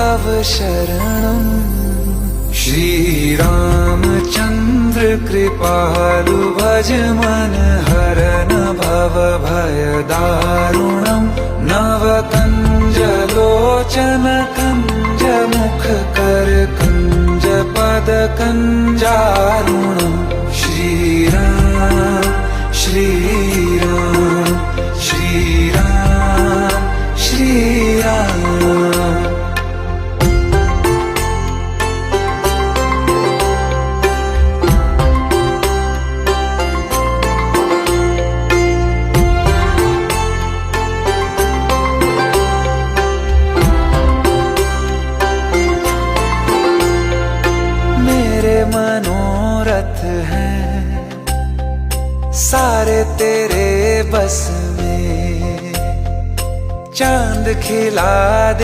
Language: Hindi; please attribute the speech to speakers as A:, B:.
A: तव शरणं। श्रीरामचन्द्र कृपालु भज मन हरन भव भय दारुणं। नव कंज लोचन कंज मुख कर कंज पद कंजारुणं। श्रीराम श्रीराम श्रीराम श्रीराम। मेरे मनोरथ हैं सारे तेरे बस में। चांद खिला दे